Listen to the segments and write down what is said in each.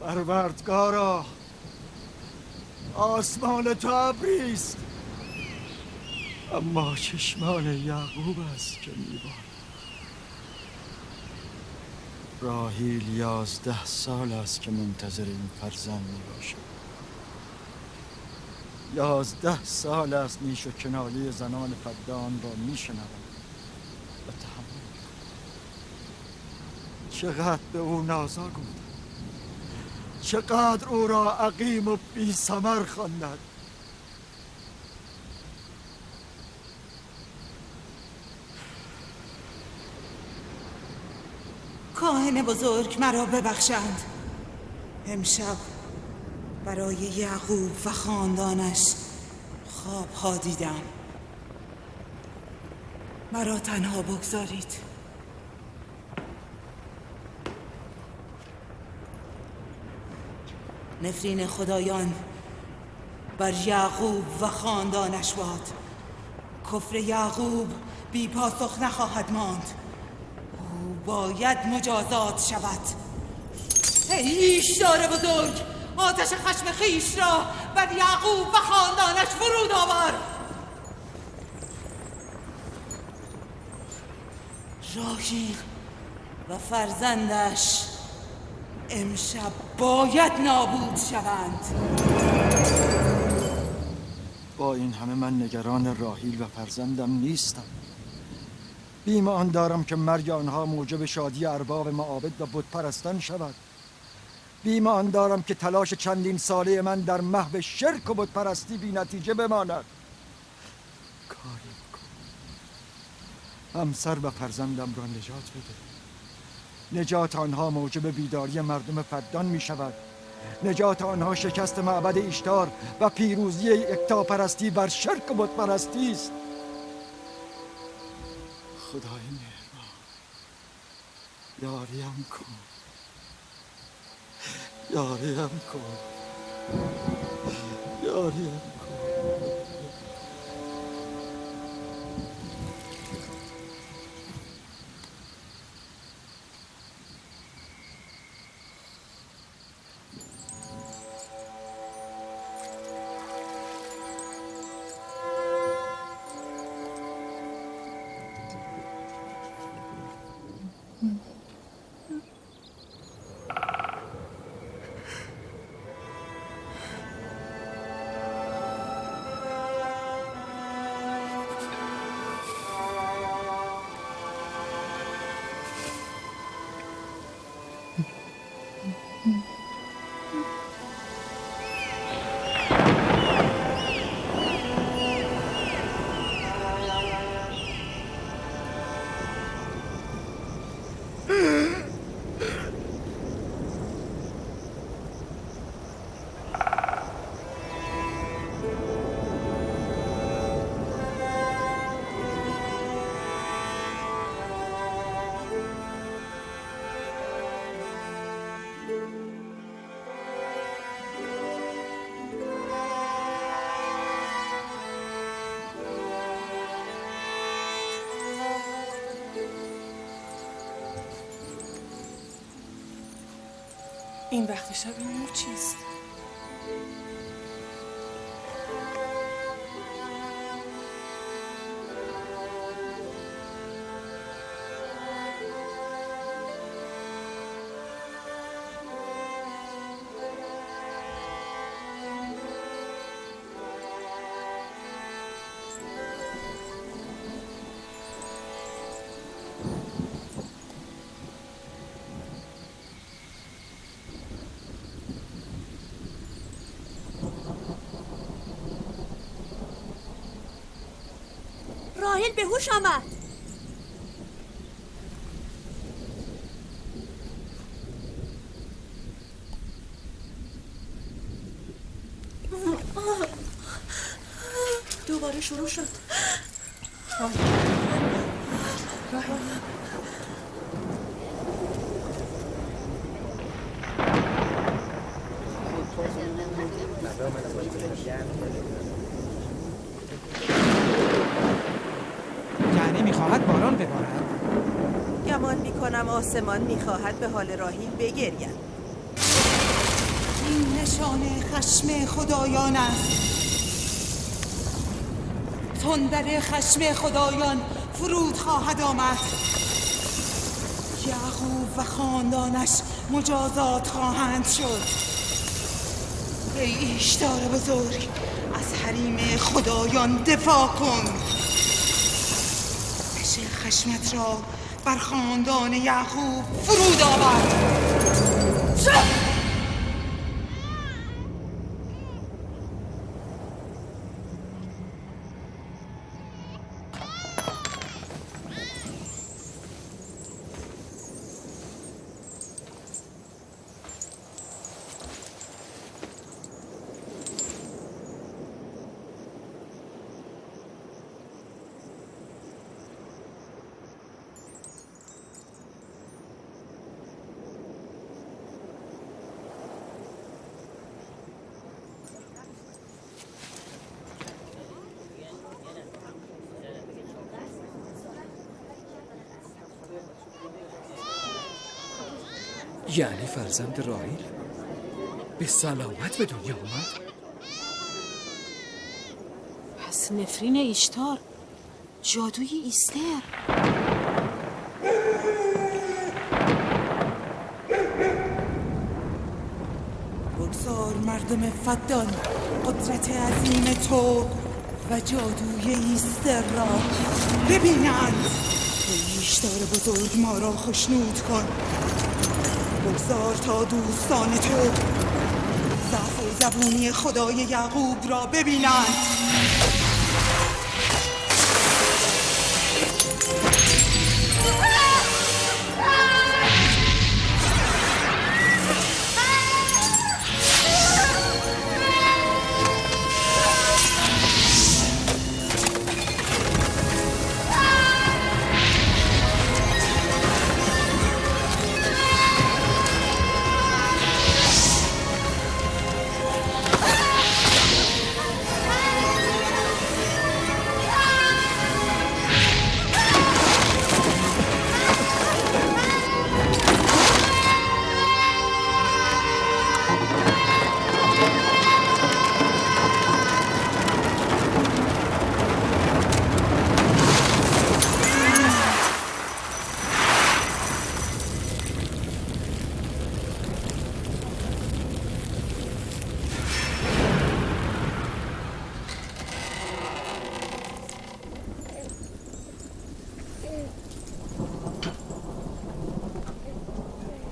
پروردگارا، آسمان تو ابریست، اما چشمان یعقوب است که می‌بارد. راحیل 11 سال است که منتظر این فرزند میباشد. 11 سال است نیش و کنایه زنان فدان را میشنوم و تحمل میکنم. چقدر به او نازا گفتم، چقدر او را عقیم و بی ثمر خواندند. کاهن بزرگ مرا ببخشند. امشب برای یعقوب و خاندانش خوابها دیدم. مرا تنها بگذارید. نفرین خدایان بر یعقوب و خاندانش باد. کفر یعقوب بی پاسخ نخواهد ماند. او باید مجازات شود. ای ایشدار بزرگ، آتش خشم خیش را بر یعقوب و خاندانش فرود آور. راحیل و فرزندش امشب باید نابود شوند. با این همه من نگران راحیل و فرزندم نیستم. بیم آن دارم که مرگ آنها موجب شادی ارباب معابد و بت پرستان شود. بیم آن دارم که تلاش چندین ساله من در محو شرک و بت پرستی بی نتیجه بماند. کاری بکن، همسر و فرزندم را نجات بده. نجات آنها موجب بیداری مردم فدان می شود. نجات آنها شکست معبد ایشتار و پیروزی یکتاپرستی بر شرک و بت پرستی است. خدای مهربان، یاریم کن، یاریم کن، یاریم کن. این وقت شب این نور چیست؟ راحیل به هوش آمد. دوباره شروع شد. راحیل یعنی میخواهد باران ببارد؟ گمان میکنم آسمان میخواهد به حال راحیل بگرید. این نشان خشم خدایان است. تندر خشم خدایان فرود خواهد آمد. یعقوب و خاندانش مجازات خواهند شد. ای ایشتار بزرگ، از حریم خدایان دفاع کن. آتش خشمت را بر خاندان یعقوب فرود آورد. یعنی فرزند راحیل به سلامت به دنیا اومد؟ پس نفرین ایشتار جادوی ایستر. بگذار مردم فدان قدرت عظیم تو و جادوی ایستر را ببینند. ای ایشتار بزرگ، ما را خوشنود کن. بگذار تا دوستان تو ضعف و زبونی خدای یعقوب را ببینند.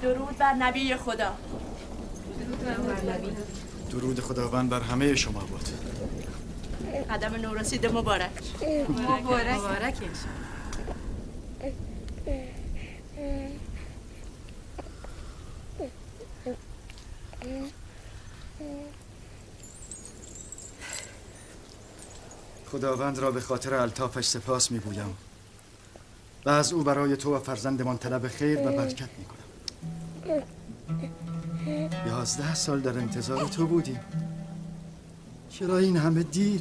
درود بر نبی خدا. درود خداوند بر همه شما بود. قدم نورسیده مبارک. مبارک خداوند را به خاطر الطافش سپاس میگویم و از او برای تو و فرزندمان طلب خیر و برکت میکنم. 11 سال در انتظار تو بودیم. چرا این همه دیر؟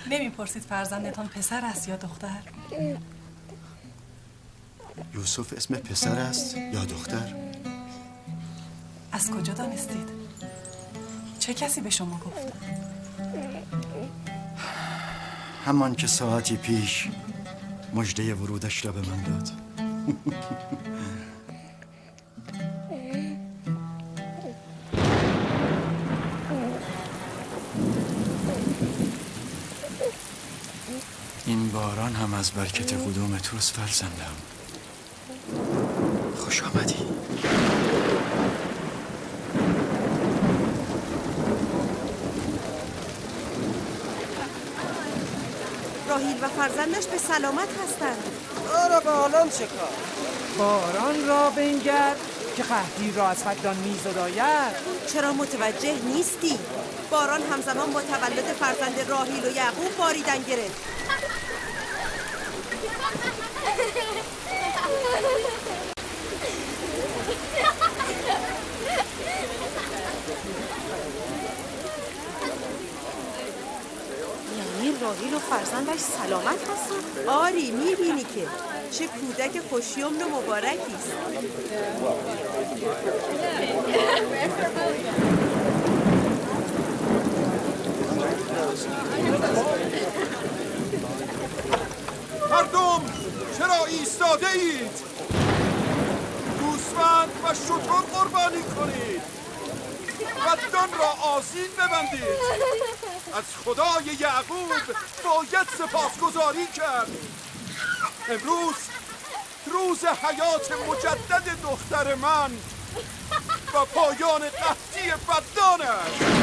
نمیپرسید فرزندتان پسر است یا دختر؟ یوسف اسم پسر است یا دختر؟ از کجا دانستید؟ چه کسی به شما گفت؟ همان که ساعتی پیش مژده ورودش را به من داد. این باران هم از برکت قدوم توست فرزندم. خوش آمدی. راحیل و فرزندش به سلامت هستند. آره باران چه کار؟ باران را بنگر که قحطی را از فدان میزداید. چرا متوجه نیستی؟ باران همزمان با تولد فرزند راحیل و یعقوب باریدن گرفت. یعنی راحیل و فرزندش سلامت هستن؟ آری، میبینی که چه کودک خوشیمن و مبارکی است. ایستاده اید؟ گوسفند و شتر قربانی کنید، بدان را آذین ببندید. از خدای یعقوب باید سپاسگزاری کرد. امروز روز حیات مجدد دختر من و پایان قحطی بدانش.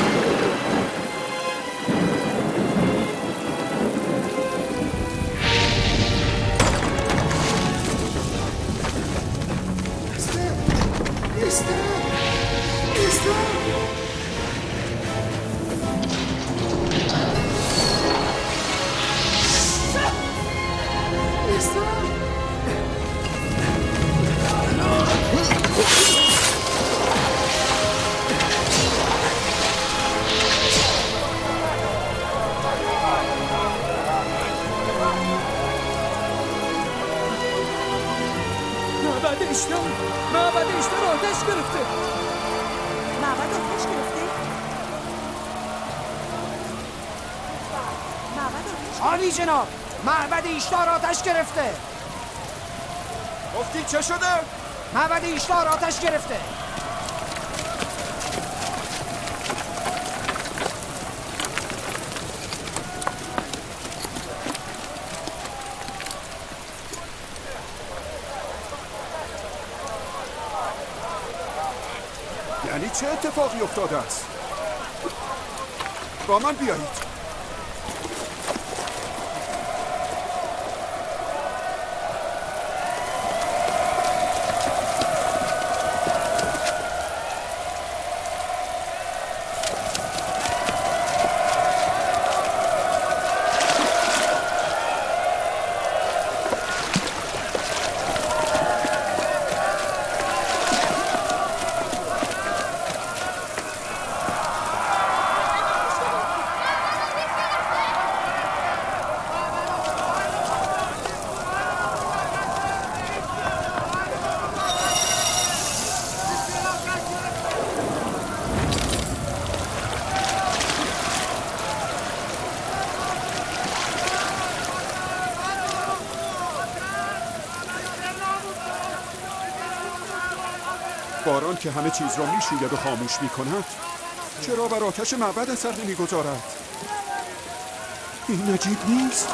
معبد اشتر آتش گرفته. معبد آتش گرفته؟ عالی جناب، معبد ایشتار آتش گرفته. گفتی چه شده؟ معبد ایشتار آتش گرفته. یعنی چه اتفاقی افتاده است؟ با من بیایید. باران که همه چیز را میشوید و خاموش میکند، چرا بر آتش معبد اثر نمیگذارد؟ این عجیب نیست؟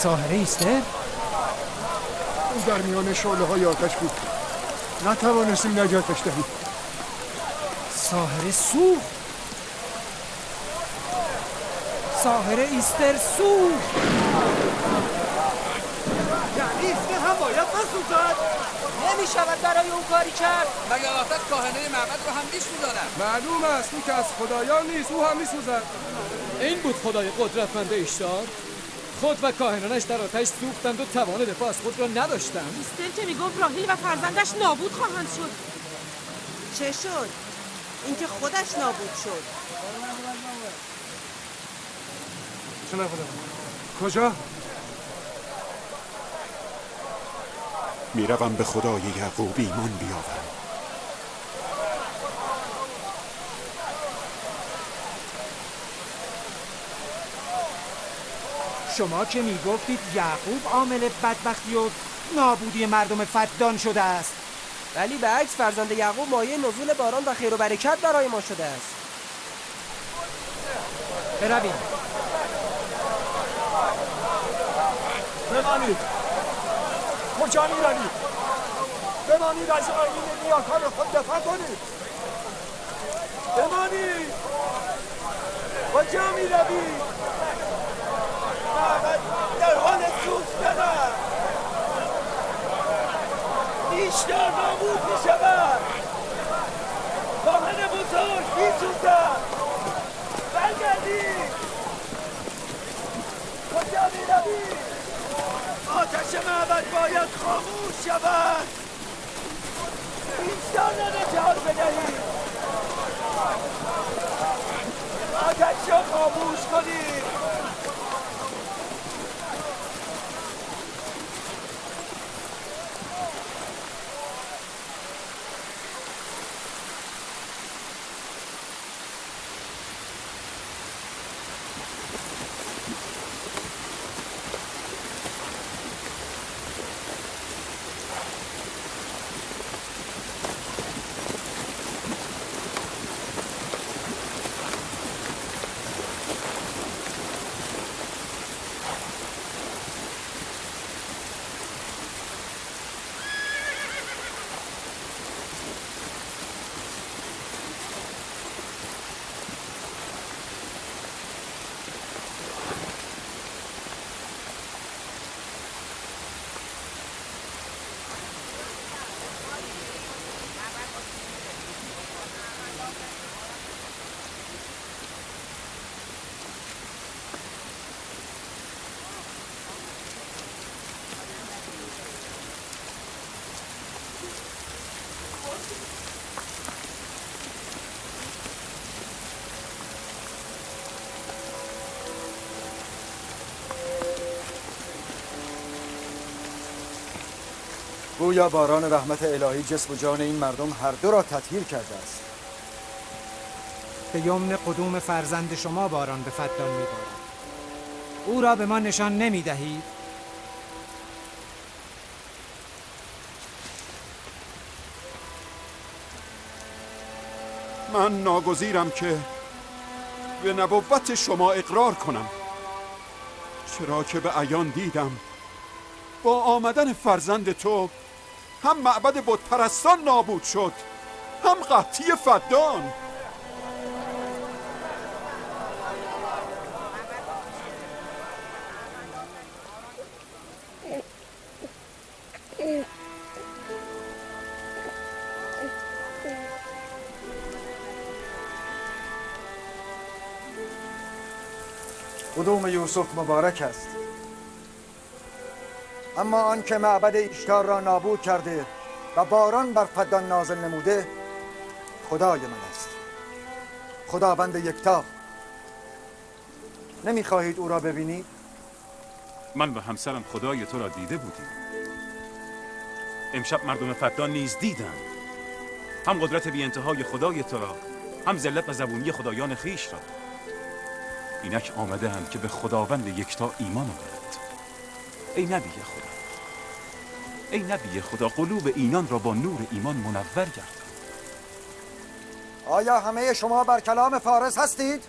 ساحره ایسته؟ او در میان شعله های آتش بود، نتوانستیم نجاتش دهیم. ساحره سوخت. ساحره ایستر سوخت. یعنی ایستر هم باید بسوزد؟ نمیشود برای اون کاری کرد. مگر آتش کاهنه معبد رو هم میسوزاند؟ معلوم است او که از خدایان نیست، او هم میسوزد. این بود خدای قدرتمند اشتار. خود و کاهنانش در آتش سوختند و توان دفاع از خود را نداشتند. ایستر که میگفت راهیل و فرزندش نابود خواهند شد. چه شد؟ اینکه خودش نابود شد. کجا؟ میروم به خدای یعقوب ایمان بیاورم. شما که میگفتید یعقوب عامل بدبختی و نابودی مردم فدان شده است، ولی به عکس فرزند یعقوب مایه نزول باران و خیر و برکت برای ما شده است. برویم. بمانید. کجا میروید؟ بمانید، از آیین نیاکان خود دفاع کنید. بمانید. کجا میروید؟ در حال سوختن است. ایشتار نابود میشود. کاهن بزرگ میسوزد. برگردید. کجا میروید؟ آتش معبد باید خاموش شود. بیشتر نجات بدهید. آتش را خاموش کنید. گویا باران رحمت الهی جسم و جان این مردم هر دو را تطهیر کرده است. به یمن قدوم فرزند شما باران به فدان می‌بارد. او را به ما نشان نمی‌دهید؟ من ناگزیرم که به نبوت شما اقرار کنم، چرا که به عیان دیدم با آمدن فرزند تو هم معبد بت پرستان نابود شد، هم قحطی فدان. قدوم یوسف مبارک است، اما آن که معبد ایشتار را نابود کرده و باران بر فدان نازل نموده خدای من است، خداوند یکتا. نمیخواهید او را ببینید؟ من و همسرم خدای تو را دیده بودیم. امشب مردم فدان نیز دیدند، هم قدرت بی انتهای خدای تو را، هم ذلت و زبونی خدایان خیش را. اینک آمده‌اند که به خداوند یکتا ایمان آورند. ای نبی خدا، ای نبی خدا، قلوب اینان را با نور ایمان منور گردان. آیا همه شما بر کلام فارس هستید؟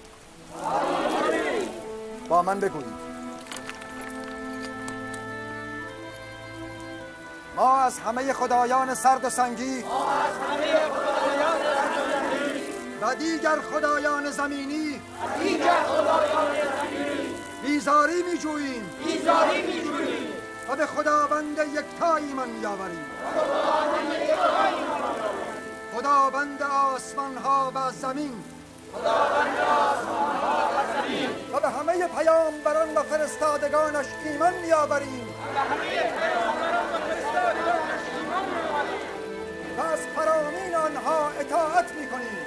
با من بگویید. ما از همه خدایان سرد و سنگی و دیگر خدایان زمینی بیزاری می جوییم و به خداوند یکتا ایمان می آوریم. خداوند آسمان ها و زمین و به همه پیامبران و فرستادگانش ایمان می آوریم و از فرامین آنها اطاعت می کنیم.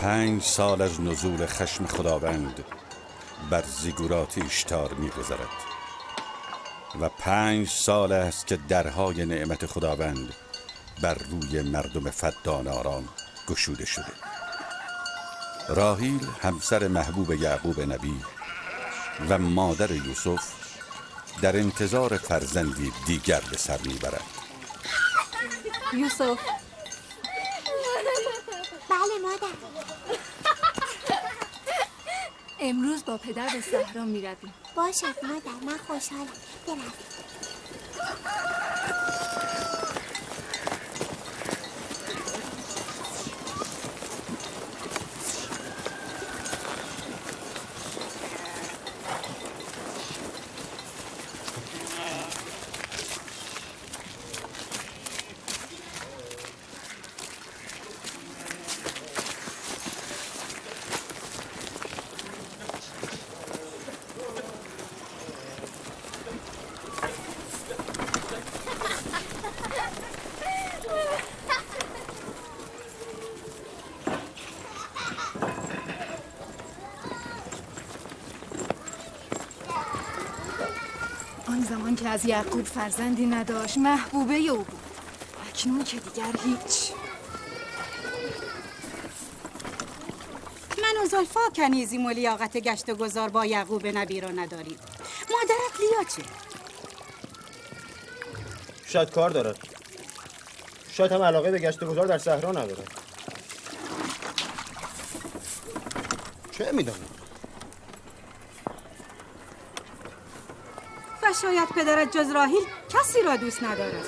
پنج سال از نزول خشم خداوند بر زیگورات ایشتار می‌گذرد و 5 سال است که درهای نعمت خداوند بر روی مردم فدان آرام گشوده شده. راهیل همسر محبوب یعقوب نبی و مادر یوسف در انتظار فرزندی دیگر به سر میبرد. یوسف. بله مادر. امروز با پدر به صحرا میرویم. باشه مادر، من خوشحالم. برویم. آن زمان که از یعقوب فرزندی نداشت محبوبه او بود. اکنون که دیگر هیچ. من و زلفا کنیزیم و لیاقت گشت و گذار با یعقوب نبی را نداریم. مادرت لیا چه؟ شاید کار دارد. شاید هم علاقه به گشت و گذار در صحرا ندارد. چه میدانم؟ و شاید پدرت جز راهیل کسی را دوست ندارد.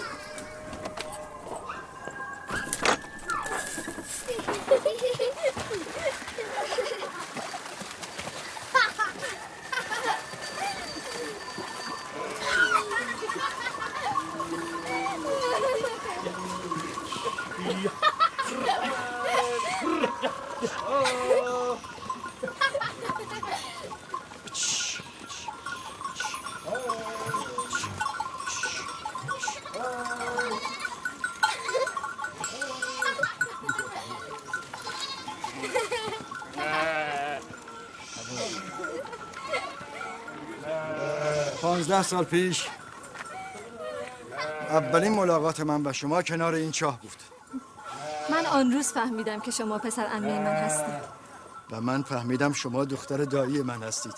پانزده سال پیش اولین ملاقات من با شما کنار این چاه بود. من آن روز فهمیدم که شما پسر عمه من هستید. و من فهمیدم شما دختر دایی من هستید.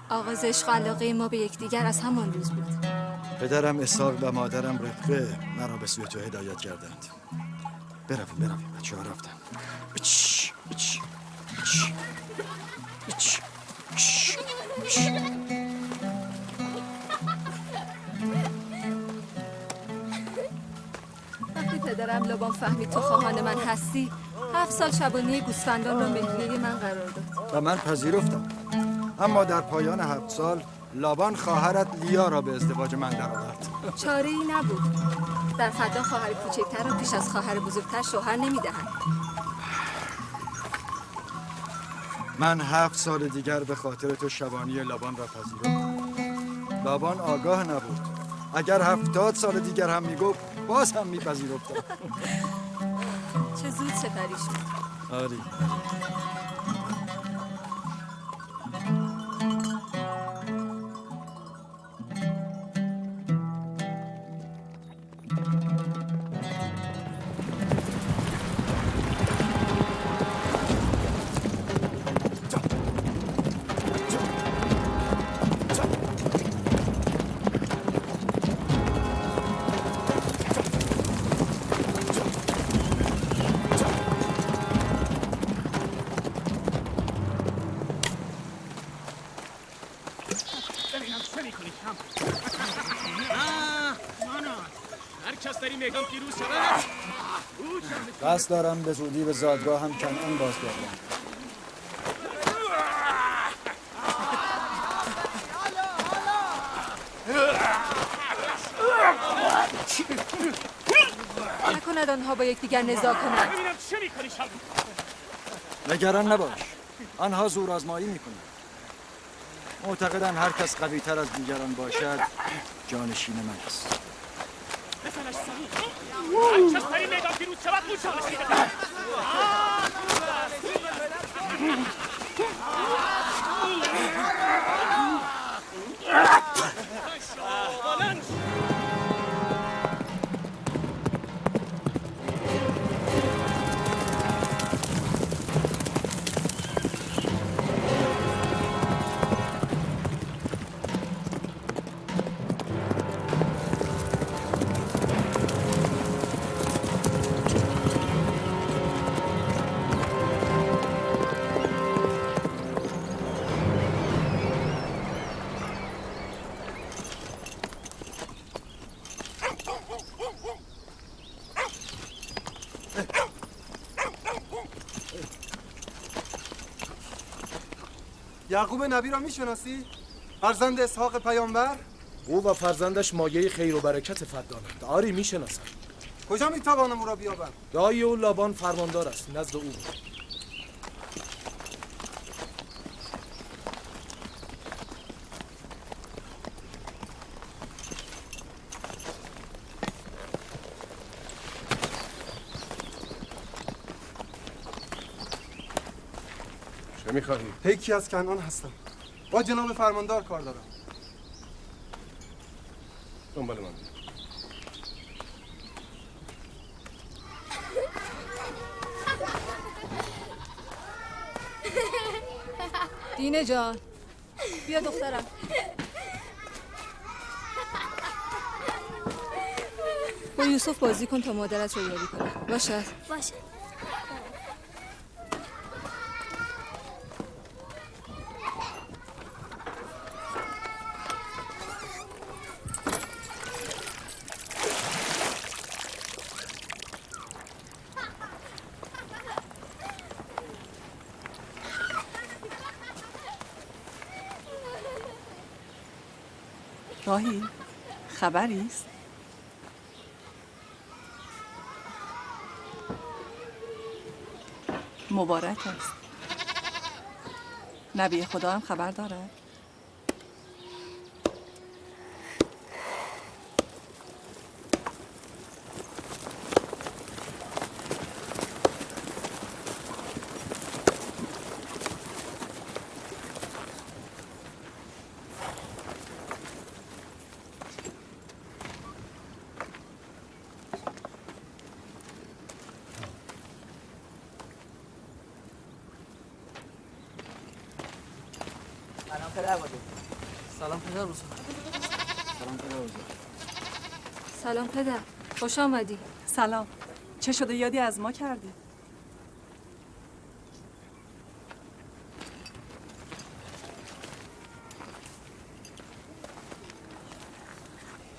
آغاز عشق و علاقه ما به یکدیگر از همان روز بود. پدرم اسحاق و مادرم ربقه مرا به سوی تو هدایت کردند. برویم بچه ها رفتن. وقتی پدرم لابان فهمید تو خواهان من هستی 7 سال شبانه گوسفندان را مهریه من قرار داد و من پذیرفتم. اما در پایان 7 سال لابان خواهرت لیا را به ازدواج من درآورد. چاره ای نبود. در فدا خواهر کوچکتر را پیش از خواهر بزرگتر شوهر نمیدهند. من 7 سال دیگر به خاطر تو شبانی لابان را پذیرفتم. لابان آگاه نبود. اگر 70 سال دیگر هم میگفت باز هم میپذیرفتم. چه زود سپری شد. آری. قصد دارم به زودی به زادگاه هم کنعان بازگردم. نکند آنها با یکدیگر نزاع کنند. نگران نباش. آنها زورآزمایی میکنند. معتقدن هر کس قوی تر از دیگران باشد جانشین من است. یعقوب نبی را میشناسی؟ فرزند اسحاق پیامبر؟ او و فرزندش مایه خیر و برکت فدانند. آری میشناسم. کجا میتوانم او را بیابم؟ دایی او لابان فرماندار است، نزد او بود. چه میخواهی؟ پیکی از کنعان هستم. با جناب فرماندار کار دارم. دنبال من بیا. دینه جان بیا دخترم. با یوسف بازی کن تا مادرت رو یاری کنه. باشه راهی خبری است؟ مبارک است. نبی خدا هم خبر دارد؟ سلام پدر بزرگ. سلام پدر بزرگ. سلام پدر، خوش آمدی. سلام. چه شده یادی از ما کردی؟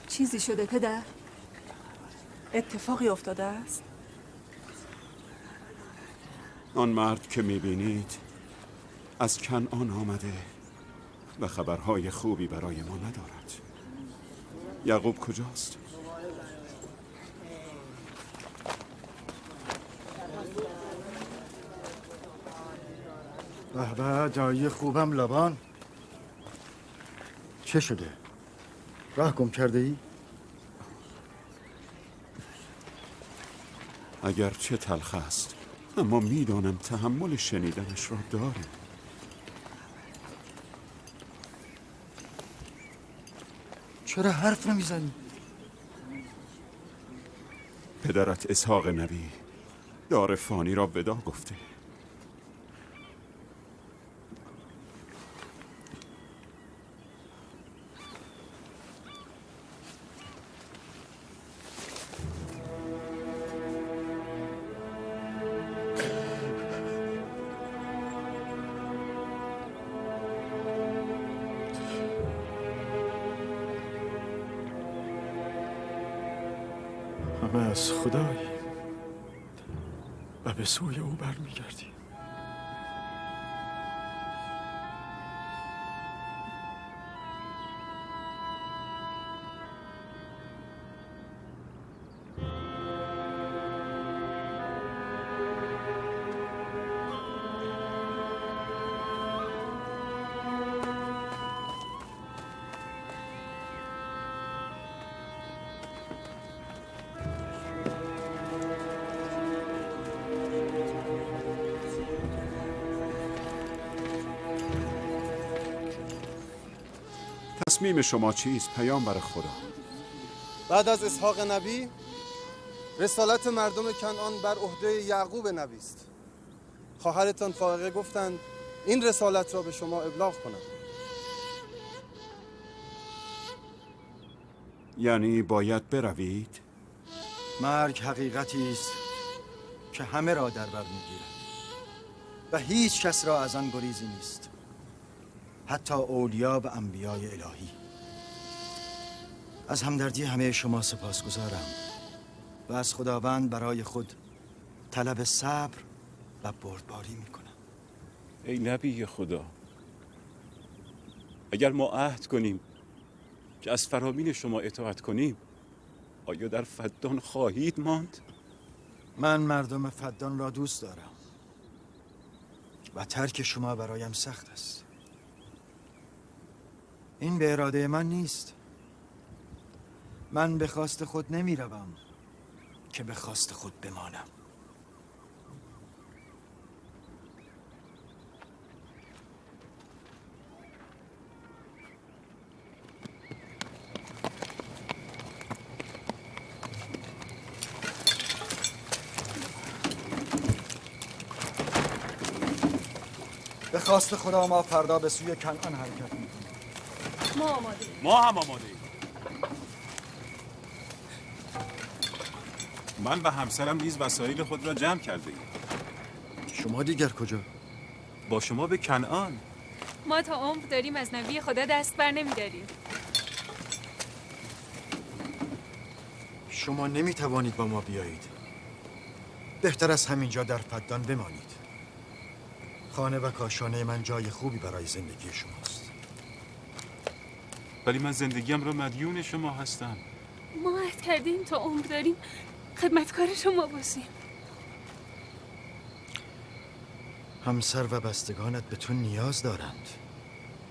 چیزی شده پدر؟ اتفاقی افتاده است؟ آن مرد که میبینید از کنعان آمده و خبرهای خوبی برای ما ندارد. یعقوب کجاست؟ به به دایی خوبم لابان. چه شده؟ راه گم کرده ای؟ اگر چه تلخ است اما میدانم تحمل شنیدنش را داریم. چرا حرف نمیزنی؟ پدرت اسحاق نبی دار فانی را ودا گفته. همه از خدایی و به سوی او برمیگردی. تصمیم شما چیست پیامبر خدا؟ بعد از اسحاق نبی رسالت مردم کنعان بر عهده یعقوب نبی است. خواهرتان فائقه گفتند این رسالت را به شما ابلاغ کنم. یعنی باید بروید؟ مرگ حقیقتی است که همه را در بر میگیرد و هیچ کس را از آن گریزی نیست، حتی اولیا و انبیای الهی. از همدردی همه شما سپاسگزارم و از خداوند برای خود طلب صبر و بردباری میکنم. ای نبی خدا، اگر ما عهد کنیم که از فرامین شما اطاعت کنیم، آیا در فدان خواهید ماند؟ من مردم فدان را دوست دارم و ترک شما برایم سخت است. این به اراده من نیست. من به خواست خود نمی روم که به خواست خود بمانم. به خواست خدا ما فردا به سوی کنعان حرکت می‌کنیم. ما آماده. ما هم آماده. من و همسرم نیز وسایل خود را جمع کرده ایم. شما دیگر کجا؟ با شما به کنعان. ما تا عمر داریم از نبی خدا دست بر نمی‌داریم. شما نمی‌توانید با ما بیایید. بهتر از همینجا در فدان بمانید. خانه و کاشانه من جای خوبی برای زندگی شماست. ولی من زندگیم را مدیون شما هستم. ما عهد کردیم تا عمر داریم خدمتکار شما باشیم. همسر و بستگانت به تو نیاز دارند.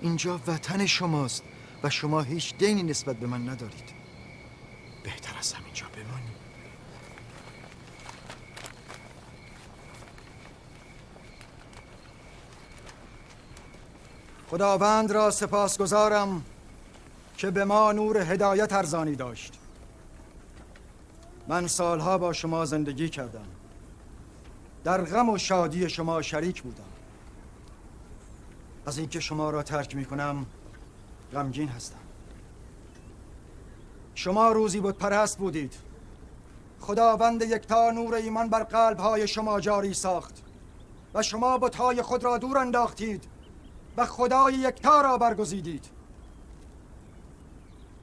اینجا وطن شماست و شما هیچ دینی نسبت به من ندارید. بهتر از همینجا بمانید. خداوند را سپاسگزارم که به ما نور هدایت ارزانی داشت. من سالها با شما زندگی کردم. در غم و شادی شما شریک بودم. از اینکه شما را ترک می کنم غمگین هستم. شما روزی بت پرست بودید. خداوند یکتا نور ایمان بر قلب‌های شما جاری ساخت و شما بت‌های خود را دور انداختید و خدای یکتا را برگزیدید.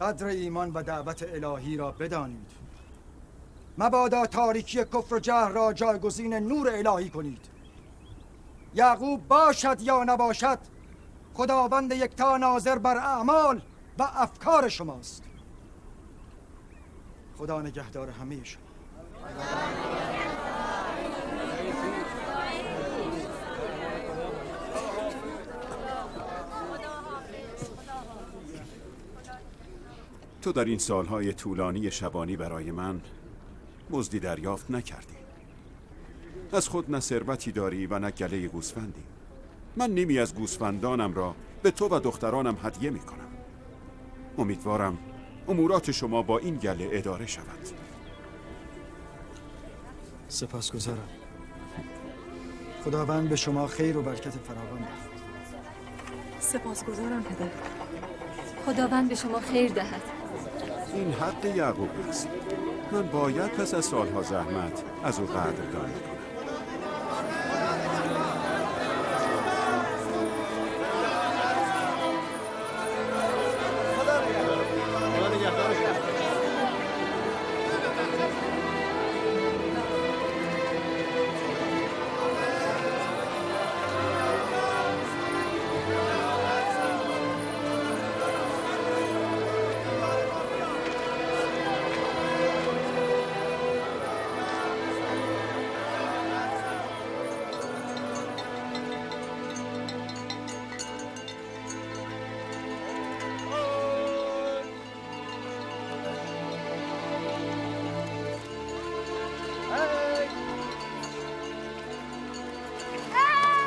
قدر ایمان و دعوت الهی را بدانید. مبادا تاریکی کفر و جهل را جایگزین نور الهی کنید. یعقوب باشد یا نباشد، خداوند یکتا ناظر بر اعمال و افکار شماست. خدا نگهدار همه شما. تو در این سالهای طولانی شبانی برای من مزدی دریافت نکردی. از خود نه ثروتی داری و نه گله گوسفندی. من نیمی از گوسفندانم را به تو و دخترانم هدیه می کنم. امیدوارم امورات شما با این گله اداره شود. سپاسگزارم. خداوند به شما خیر و برکت فراوان دهد. سپاسگزارم پدر. خداوند به شما خیر دهد. این حق یعقوب است. من باید پس از سالها زحمت از او قدردانی کنم.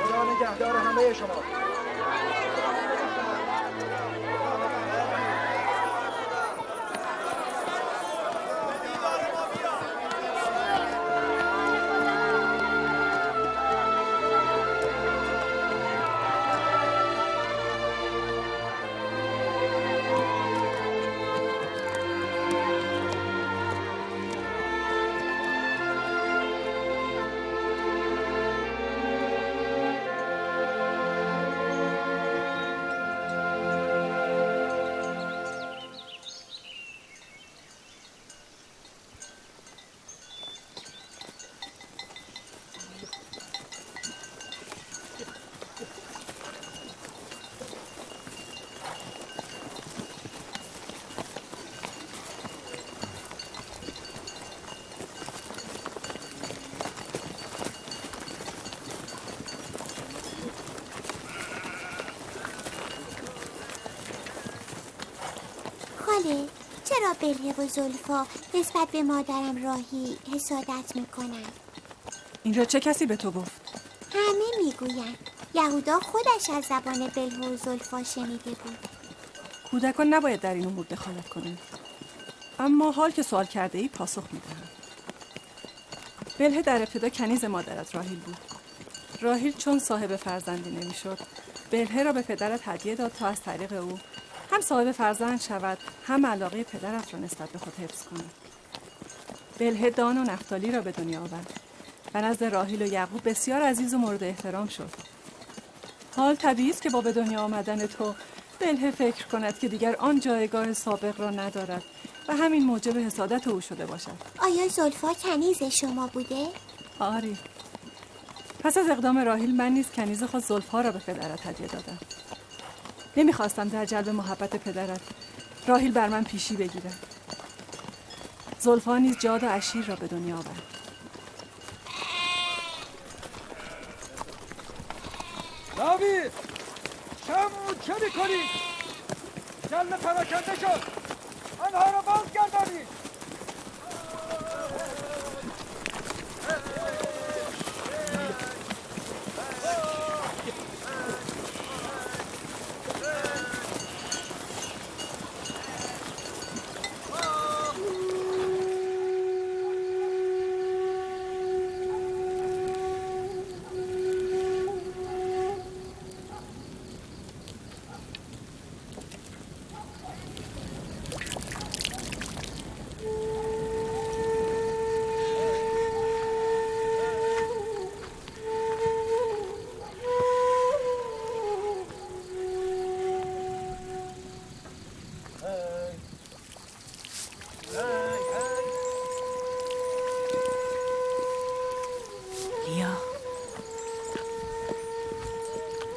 خدا نگهدار همه شما. خاله چرا بلهه و زلفا نسبت به مادرم راهی حسادت میکنن؟ این را چه کسی به تو گفت؟ همه میگوین یهودا خودش از زبان بلهه و زلفا شنیده بود. کودکان نباید در این امور دخالت کنند. اما حال که سوال کرده ای پاسخ میدهم. بلهه در ابتدا کنیز مادرت راهیل بود. راهیل چون صاحب فرزندی نمیشد، بلهه را به پدرت هدیه داد تا از طریق او هم صاحب فرزند شود، هم علاقه پدرت را نسبت به خود حفظ کند. بلهه دان و نفتالی را به دنیا آورد و نزد راهیل و یعقوب بسیار عزیز و مورد احترام شد. حال طبیعی است که با به دنیا آمدن تو بلهه فکر کند که دیگر آن جایگاه سابق را ندارد و همین موجب حسادت او شده باشد. آیا زلفا کنیز شما بوده؟ آری. پس از اقدام راهیل من نیز کنیز خود زلفا را به پدرت هدیه دادم. نمیخواستم در جلب محبت پدرت راهیل بر من پیشی بگیرد. زلفا نیز جاد و عشیر را به دنیا آورد. لاوی شمون چه میکنی؟ جل پراکنده شد، آنها را بازگردانید.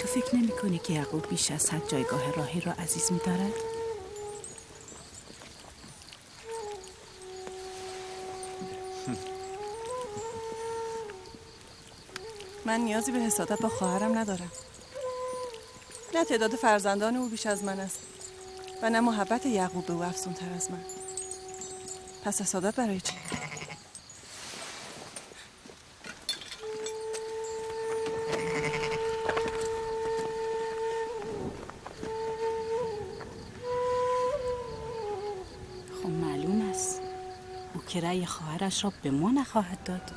فکر نمی کنی که یعقوب بیش از حد جایگاه راهیل را عزیز می دارد؟ من نیازی به حسادت با خواهرم ندارم. نه تعداد فرزندان او بیش از من است و نه محبت یعقوب به او افزون تر از من. پس حسادت برای چی؟ خب معلوم است او که رأی خواهرش را به ما نخواهد داد.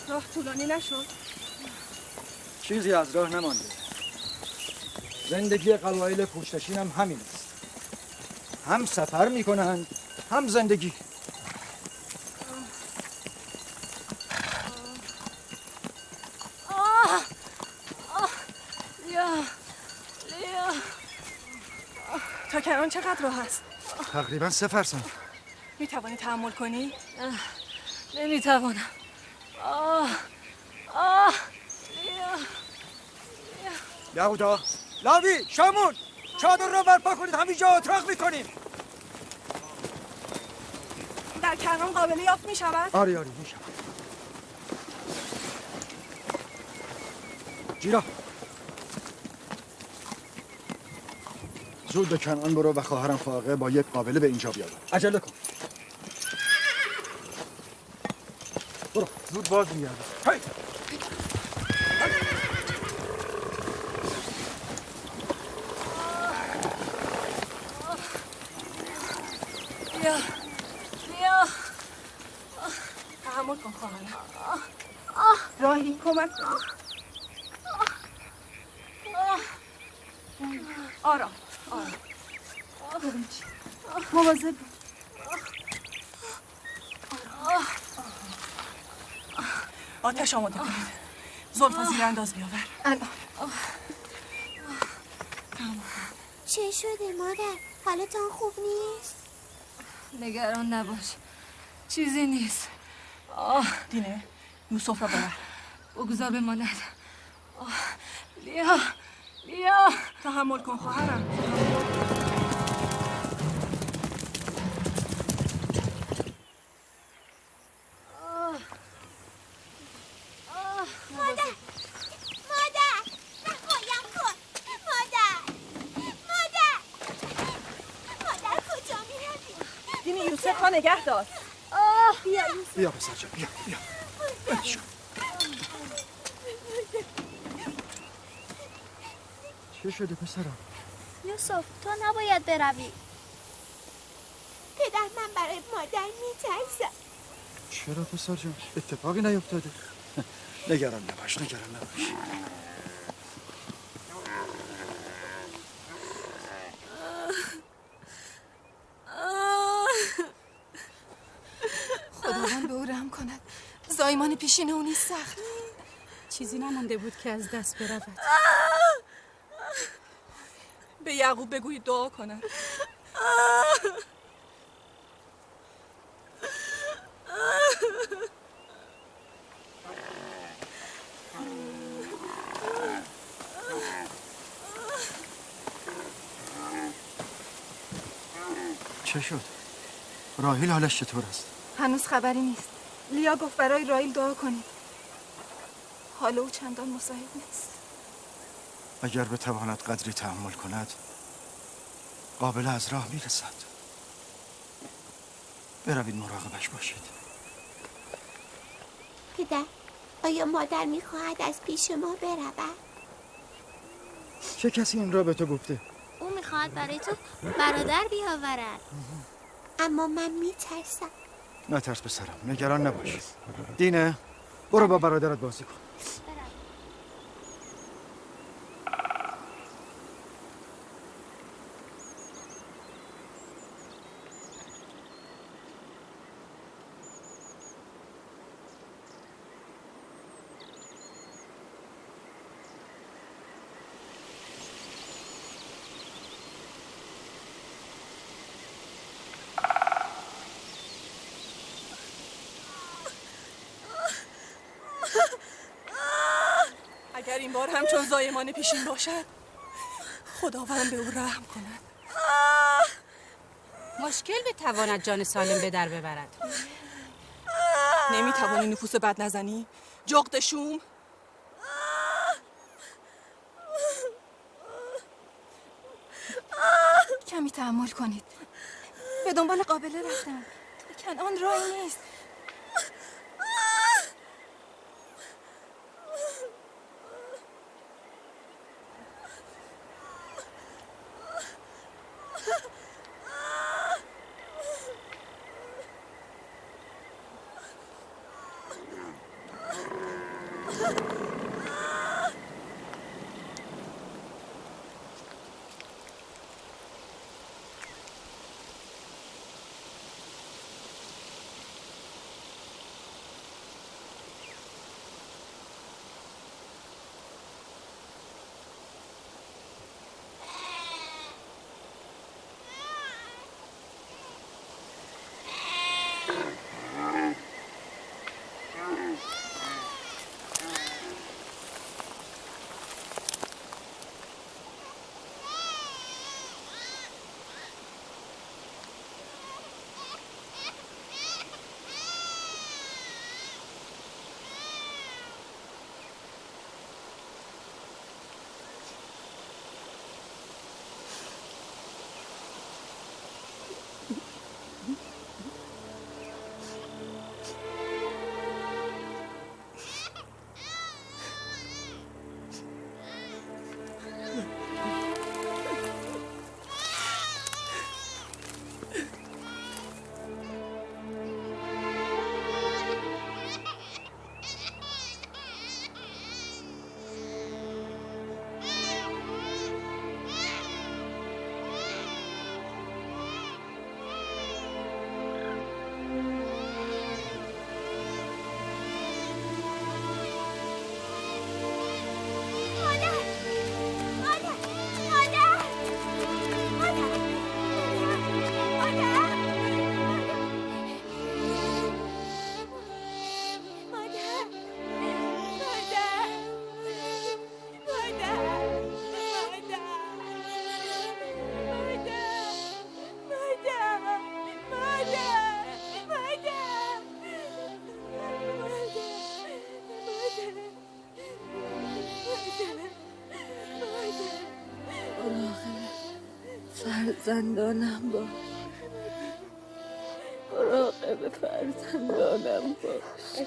راه طولانی نشد؟ چیزی از راه نمانده. زندگی قبایل پشتشین هم همین است. هم سفر میکنند هم زندگی. لیا تا کران چقدر راه است؟ تقریبا 3 فرسنگ. میتوانی تحمل کنی؟ نمیتوانم. یهودا، لاوی، شامون، چادر را برپا کنید، همینجا اتراق میکنیم. در کران قابلی یافت میشود؟ آری میشود. جیرا زود به کنعان برو و خواهرم فاقه با یک قابله به اینجا بیاد. عجله کن. برو زود باز میگردم. هی لیا تحمل کن خواهرم. راهی کمک کن. آرام مواظب آتش آماده کنید. زلفا زیر انداز بیاور. چه شده مادر؟ حالتان خوب نیست؟ نگران نباش. چیزی نیست. دینه یوسف را ببر. بگذار بماند. لیا تحمل کن خواهرم. یوسف را نگه دار. بیا پسر جان بیا بشو. چه شده پسرم؟ یوسف تو نباید بروی. پدر من برای مادر میترسم. چرا پسر جان؟ اتفاقی نیفتاده؟ نگران نباش. خداوند به او رحم کند. زایمان پیشین او نیست سخت. چیزی نمانده بود که از دست برود. به یعقوب بگویید دعا کند. چه شد؟ راحیل حالش چطور است؟ هنوز خبری نیست. لیا گفت برای راحیل دعا کنید. حال او چندان مساعد نیست. اگر بتواند قدری تحمل کند قابل از راه میرسد. بروید مراقبش باشید. پدر آیا مادر میخواهد از پیش ما برود؟ چه کسی این را به تو گفته؟ او میخواهد برای تو برادر بیاورد. اما من میترسم. نترس پسرم، نگران نباش. دینه برو با برادرت بازی کن. اگر این بار هم چون زایمان پیشین باشد خداوند به او رحم کند. مشکل بتواند جان سالم به در ببرد. نمیتوانی نفوس بد نزنی؟ جغد شوم. کمی تحمل کنید. به دنبال قابله رفتم. تا کنعان راهی نیست. فرزندانم باش. مراقب فرزندانم باش.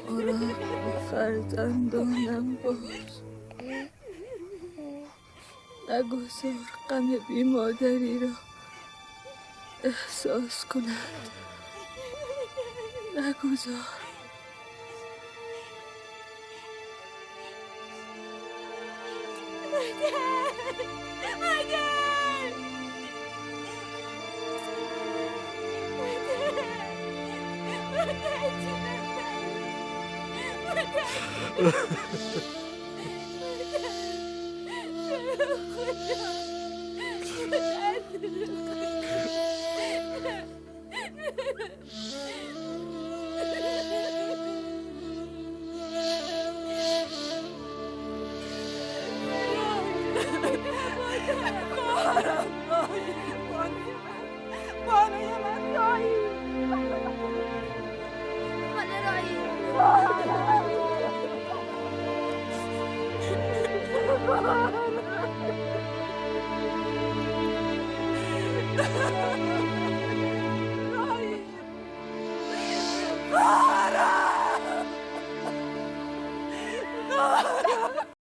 مراقب فرزندانم باش. نگذار غم بی مادری را احساس کنند. نگذار. مادر